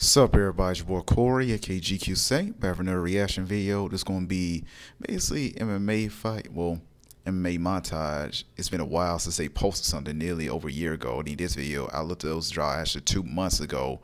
Sup everybody, it's your boy Corey, aka GQ Saint, back for another reaction video. This is going to be basically MMA fight, well, MMA montage. It's been a while since they posted something, nearly over a year ago. In this video, I looked at those draw actually 2 months ago,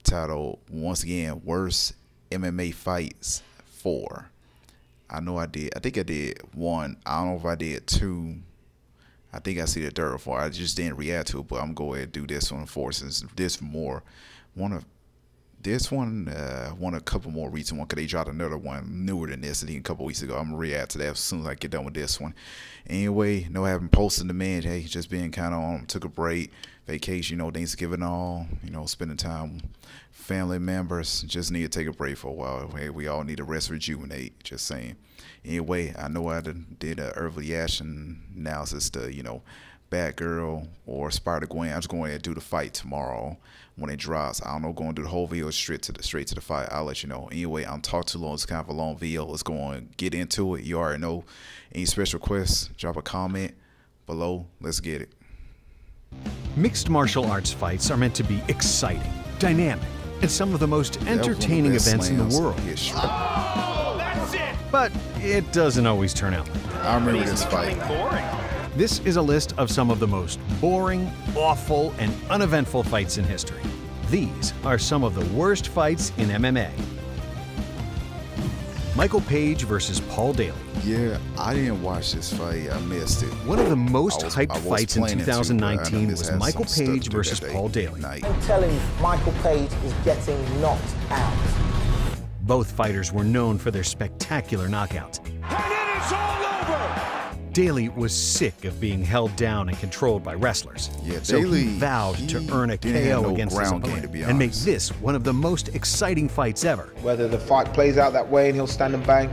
titled, once again, Worst MMA Fights 4. I know I did, I think I did 1, I don't know if I did 2. I think I see the third or 4. I just didn't react to it, but I'm going to go ahead and do this one for since this more. This one won a couple more recent one because they dropped another one newer than this a couple weeks ago. I'm gonna react to that as soon as I get done with this one. Anyway, no, I haven't posted the man. Hey, just being kind of took a break, vacation, Thanksgiving, all, spending time with family members. Just need to take a break for a while. Hey, we all need to rest, rejuvenate. Just saying. Anyway, I know I did an early reaction analysis to Batgirl or Spider-Gwen. I'm just going to do the fight tomorrow when it drops. I don't know, going to do the whole video straight to the fight. I'll let you know. Anyway, I'm talking too long. It's kind of a long video. Let's go on, get into it. You already know. Any special requests, drop a comment below. Let's get it. Mixed martial arts fights are meant to be exciting, dynamic, and some of the most entertaining events in the world. Oh, that's it. But it doesn't always turn out like that. I remember this fight. This is a list of some of the most boring, awful, and uneventful fights in history. These are some of the worst fights in MMA. Michael Page versus Paul Daly. Yeah, I didn't watch this fight. I missed it. One of the most hyped fights in 2019 was Michael Page versus Paul Daly. I'm telling you, Michael Page is getting knocked out. Both fighters were known for their spectacular knockouts. And it is all over. Daly was sick of being held down and controlled by wrestlers, yeah, so Daly, he vowed to earn a KO against his opponent and make this one of the most exciting fights ever. Whether the fight plays out that way and he'll stand and bang,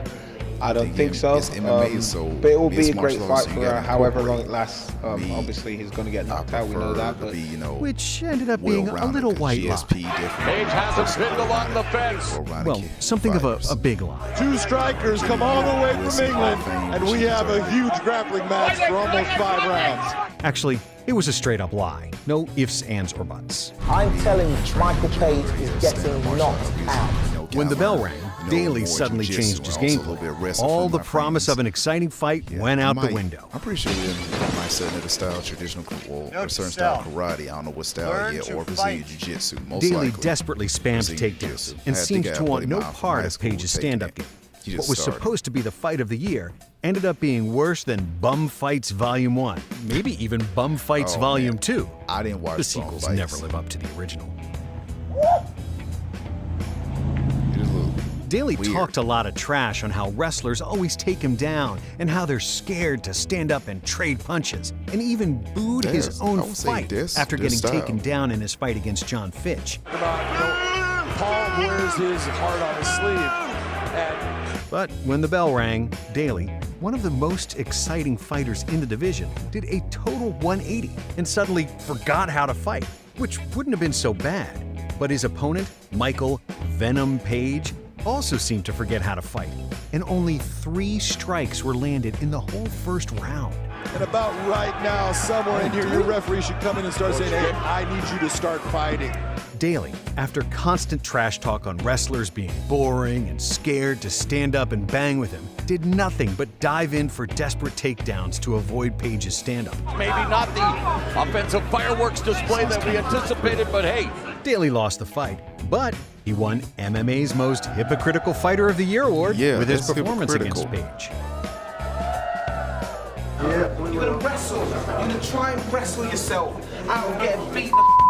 I don't think so. It's MMA, so but it will be a great arts, fight so for however long it lasts. Obviously, he's going to get knocked out. We know that, but which ended up being a little white lie. Page has a pinned along the fence. Well, something of a big lie. Two strikers come all the way from England, and we have a huge grappling match for almost 5 rounds. Actually, it was a straight-up lie. No ifs, ands, or buts. I'm telling you, Michael Page is getting knocked out. When the bell rang, Daly suddenly changed his game plan. All the promise of an exciting fight went out the window. I'm pretty sure they might set another style, traditional, or a certain style karate. I don't know what style yet, or Brazilian jiu-jitsu. Daly desperately spammed takedowns and seemed to want no part of Page's stand-up game. What was supposed to be the fight of the year ended up being worse than Bum Fights Volume 1, maybe even Bum Fights Volume 2. I didn't watch the sequels never live up to the original. Daly talked a lot of trash on how wrestlers always take him down and how they're scared to stand up and trade punches, and even booed his own fight after getting taken down in his fight against John Fitch. Paul wears his heart on his sleeve. But when the bell rang, Daly, one of the most exciting fighters in the division, did a total 180 and suddenly forgot how to fight, which wouldn't have been so bad. But his opponent, Michael Venom Page, also seemed to forget how to fight, and only 3 strikes were landed in the whole first round. And about right now, somewhere in here, your referee should come in and start saying, hey, I need you to start fighting. Daly, after constant trash talk on wrestlers being boring and scared to stand up and bang with him, did nothing but dive in for desperate takedowns to avoid Page's stand-up. Maybe not the offensive fireworks display that we anticipated, but hey. Daly lost the fight, but he won MMA's Most Hypocritical Fighter of the Year award with his performance against Page. You're gonna wrestle. You're gonna try and wrestle yourself out of getting beaten the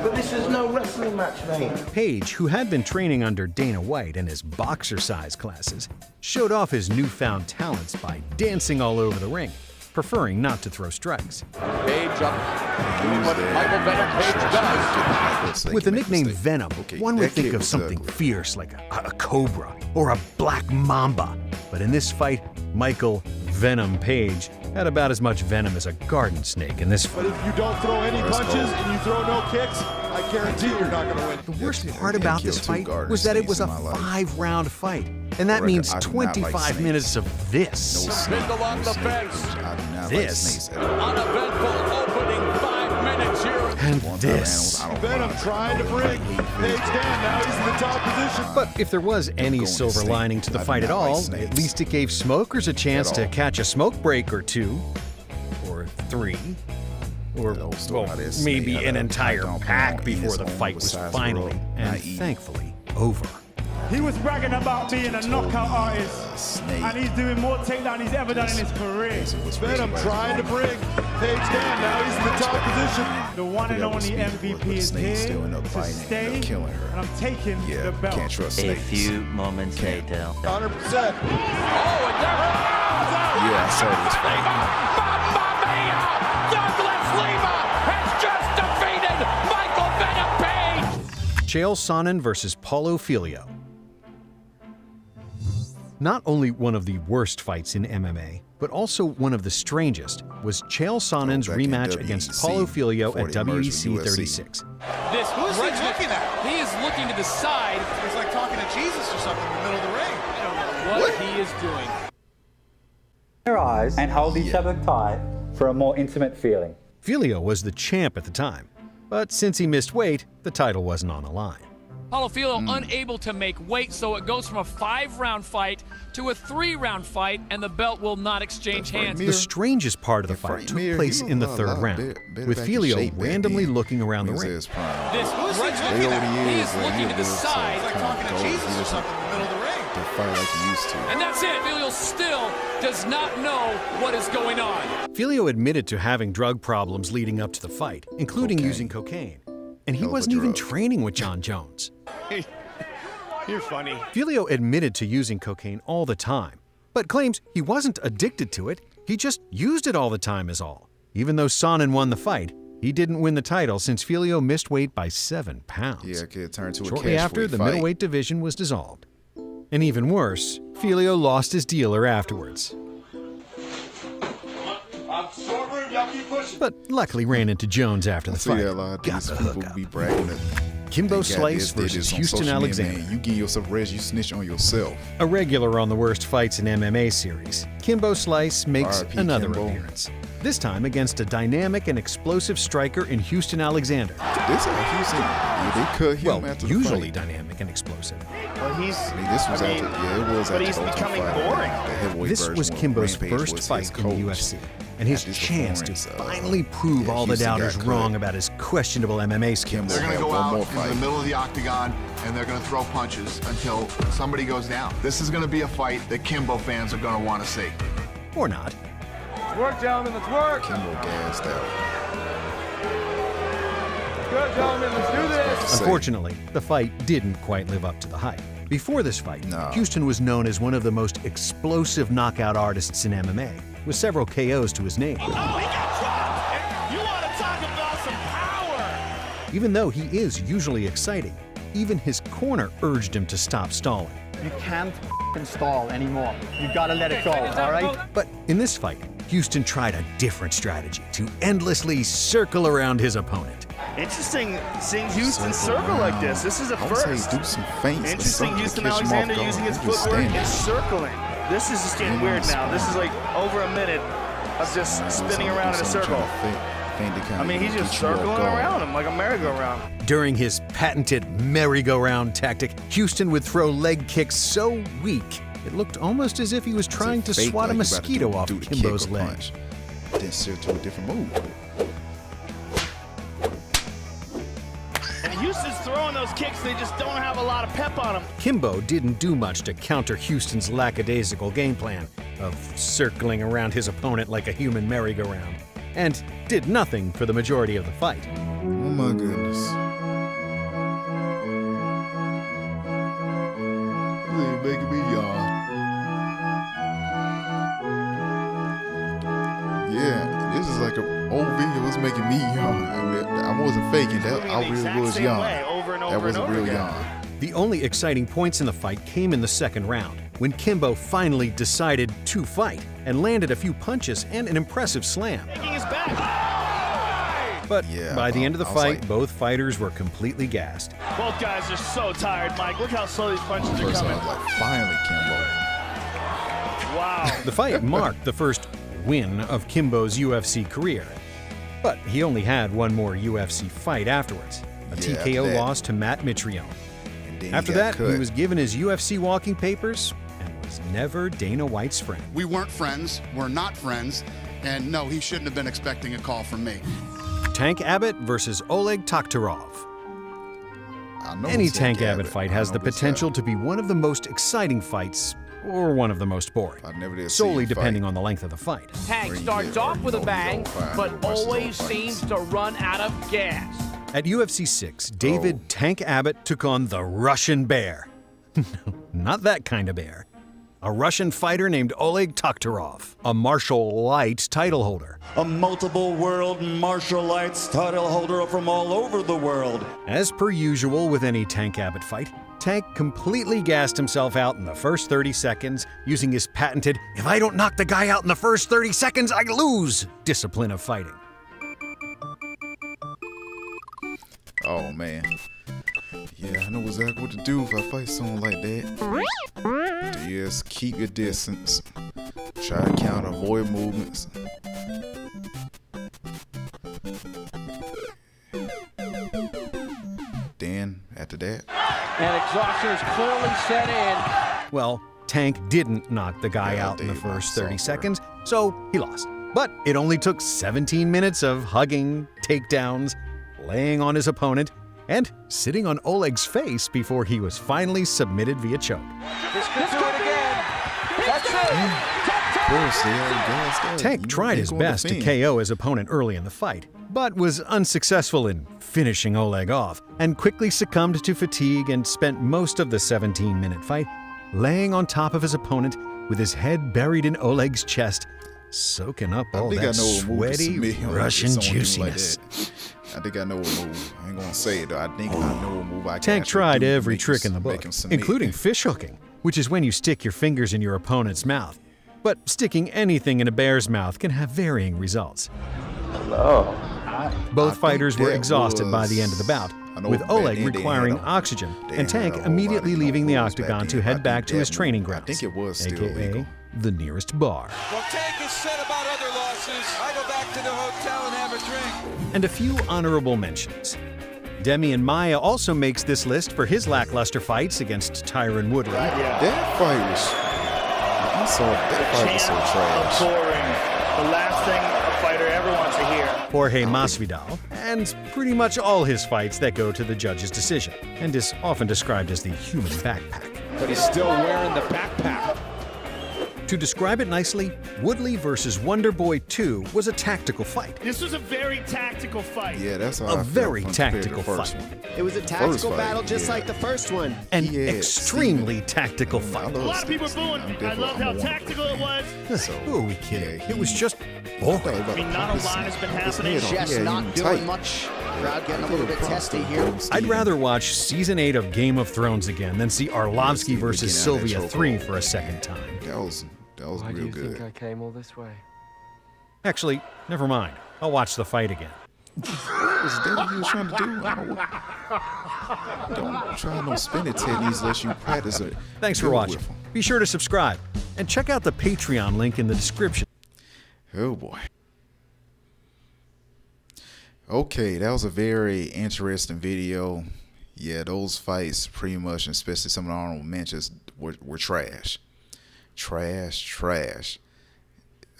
but this is no wrestling match, mate. Page, who had been training under Dana White in his boxercise classes, showed off his newfound talents by dancing all over the ring, preferring not to throw strikes. Page up, doing what Michael Venom Page does. With the nickname Venom, one would think of something fierce like a cobra or a black mamba. But in this fight, Michael Venom Page had about as much venom as a garden snake in this fight. But if you don't throw any punches and you throw no kicks, I guarantee you're not going to win. The worst part about this fight was that it was a 5-round fight, and that means 25 minutes of this. Pinned along the fence. This. Uneventful opening 5 minutes. And this. Venom trying to bring Page down. Now he's in the top position. But if there was any silver lining to the fight at all, at least it gave smokers a chance to catch a smoke break or two, or three, or well, maybe an entire pack before the fight was finally and thankfully over. He was bragging about being a knockout artist, and he's doing more takedown he's ever done in his career. Venom trying to bring Page down. Now he's in the top position. The one and only MVP is here to stay, and I'm taking the belt. Can't trust A snakes. few moments later. 100%. Oh, and there Yeah, I saw this fight. Mamma mia! Douglas Lima has just defeated Michael Venom Page! Chael Sonnen versus Paulo Filho. Not only one of the worst fights in MMA, but also one of the strangest was Chael Sonnen's rematch against Paulo Filho at WEC 36. This who is he looking at? He is looking to the side. He's like talking to Jesus or something in the middle of the ring. I don't know what he is doing. Their eyes and hold each other tight for a more intimate feeling. Filho was the champ at the time, but since he missed weight, the title wasn't on the line. Paulo Filho unable to make weight, so it goes from a 5-round fight to a 3-round fight, and the belt will not exchange hands. The strangest part of the fight took place in the third round, with Filho randomly looking around the ring. This who is he looking at? He is looking to the side. He's like talking to Jesus or something in the middle of the ring. And that's it. Filho still does not know what is going on. Filho admitted to having drug problems leading up to the fight, including using cocaine. And he wasn't even training with John Jones. You're funny. Filho admitted to using cocaine all the time, but claims he wasn't addicted to it, he just used it all the time is all. Even though Sonnen won the fight, he didn't win the title since Filho missed weight by 7 pounds. Yeah, it could turn to a Shortly after, the middleweight division was dissolved. And even worse, Filho lost his dealer afterwards. But luckily ran into Jones after the fight. Got the hookup. Kimbo Slice versus Houston Alexander. You give yourself res, you snitch on yourself. A regular on the worst fights in MMA series, Kimbo Slice makes another appearance. This time against a dynamic and explosive striker in Houston Alexander. This Houston, they cut him after the usually fight. dynamic and explosive. Well, he's. This was after, it was but after he's the becoming fight. boring. The heavyweight This version was when Kimbo's Rampage first was fight his in the coach. UFC, and his At this chance to performance, finally prove all the Houston got doubters cut. wrong about his questionable MMA skills. They're They're going to go one out more into fight. the middle of the octagon, and they're going to throw punches until somebody goes down. This is going to be a fight that Kimbo fans are going to want to see. Or not. Let's work, gentlemen. Let's work. Kimbo gassed out. Good, gentlemen. Let's do this. Unfortunately, the fight didn't quite live up to the hype. Before this fight, Houston was known as one of the most explosive knockout artists in MMA, with several KOs to his name. Oh, he got dropped. You want to talk about some power? Even though he is usually exciting, even his corner urged him to stop stalling. You can't stall anymore. You gotta let it go, all right? But in this fight, Houston tried a different strategy to endlessly circle around his opponent. Interesting seeing Houston circle like this. This is a first. Do some feints or Interesting something to Houston catch him off Alexander guard. using his He just footwork standing. and circling. This is just getting weird now. This is like over a minute of just spinning around in a circle. I mean, he's just circling around him like a merry-go-round. During his patented merry-go-round tactic, Houston would throw leg kicks so weak, it looked almost as if he was trying to swat a mosquito off Kimbo's leg. Then shift to a different move. And Houston's throwing those kicks, they just don't have a lot of pep on them. Kimbo didn't do much to counter Houston's lackadaisical game plan of circling around his opponent like a human merry-go-round, and did nothing for the majority of the fight. Oh my goodness. You're making me yawn. Yeah, this is like an old video. It's making me yawn. I wasn't faking that. I really was yawning. That was a real yawn. The only exciting points in the fight came in the second round, when Kimbo finally decided to fight and landed a few punches and an impressive slam. But by the end of the fight, both fighters were completely gassed. Both guys are so tired, Mike. Look how slow these punches are First, I coming. was like, finally, Kimbo. Wow. The fight marked the first win of Kimbo's UFC career. But he only had one more UFC fight afterwards, a TKO loss to Matt Mitrione. After that, he was given his UFC walking papers and was never Dana White's friend. We weren't friends, we're not friends, and no, he shouldn't have been expecting a call from me. Tank Abbott versus Oleg Taktarov. Any Tank Abbott fight has the potential to be one of the most exciting fights, or one of the most boring, solely depending on the length of the fight. Tank starts off with a bang, but always seems to run out of gas. At UFC 6, David Tank Abbott took on the Russian Bear. No, not that kind of bear. A Russian fighter named Oleg Taktarov, a martial arts title holder. A multiple world martial arts title holder from all over the world. As per usual with any Tank Abbott fight, Tank completely gassed himself out in the first 30 seconds using his patented, "if I don't knock the guy out in the first 30 seconds, I lose" discipline of fighting. Oh, man. Yeah, I know exactly what to do if I fight someone like that. Just keep your distance. Try to counter, avoid movements. Then, after that... And exhaustion is clearly set in. Well, Tank didn't knock the guy out in the first 30 seconds, so he lost. But it only took 17 minutes of hugging, takedowns, laying on his opponent, and sitting on Oleg's face before he was finally submitted via choke. This could do it again. That's it. Tank tried his best to KO his opponent early in the fight, but was unsuccessful in finishing Oleg off, and quickly succumbed to fatigue and spent most of the 17-minute fight laying on top of his opponent with his head buried in Oleg's chest, soaking up all that sweaty Russian juiciness. I think I know what move. I ain't gonna say it though. I think I know what move I can. Tank tried every trick in the book, including fish hooking, which is when you stick your fingers in your opponent's mouth. But sticking anything in a bear's mouth can have varying results. Hello. Both fighters were exhausted by the end of the bout, with Oleg requiring oxygen and Tank immediately leaving the octagon to head back to his training grounds, aka the nearest bar. Well, Tank is said about other losses. I go back to the hotel and have a drink. And a few honorable mentions. Demian Maia also makes this list for his lackluster fights against Tyron Woodley. That fight was... I saw that fight was so trash. Boring. The last thing a fighter ever wants to hear. Jorge Masvidal, and pretty much all his fights that go to the judge's decision, and is often described as the human backpack. But he's still wearing the backpack. To describe it nicely, Woodley versus Wonderboy 2 was a tactical fight. This was a very tactical fight. Yeah, that's how a very tactical fight. It was a tactical battle just like the first one. An extremely tactical fight. A lot of people were booing. I loved how tactical it was. Who are we kidding? It was just boring. I mean, not a lot has been happening. Just not doing much. Crowd getting a little bit testy here. I'd rather watch Season 8 of Game of Thrones again than see Arlovsky versus Sylvia 3 for a second time. That was real good. Why do you think I came all this way? Actually, never mind. I'll watch the fight again. What was that you was trying to do? Don't try no spinning techniques unless you practice it. Thanks for watching. Be sure to subscribe and check out the Patreon link in the description. Oh boy. Okay, that was a very interesting video. Yeah, those fights pretty much, especially some of the honorable mentions, were trash. Trash.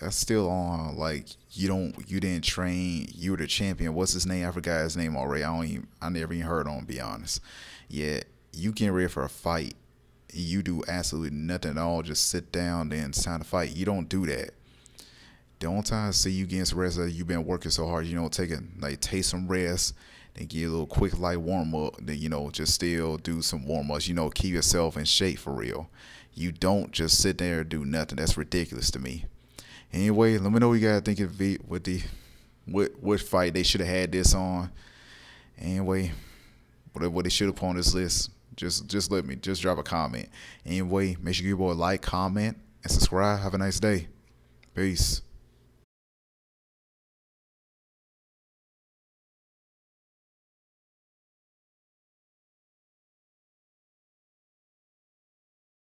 That's still on. Like, you didn't train. You were the champion. What's his name? I forgot his name already. I never even heard on, to be honest. Yeah, you getting ready for a fight. You do absolutely nothing at all. Just sit down, then it's time to fight. You don't do that. The only time I see you getting some rest, you've been working so hard, take some rest, then get a little quick light warm up, then just still do some warm ups, keep yourself in shape for real. You don't just sit there and do nothing. That's ridiculous to me. Anyway, let me know what you gotta think of what fight they should have had this on. Anyway, what they should have put on this list, just drop a comment. Anyway, make sure you give a boy a like, comment, and subscribe. Have a nice day. Peace.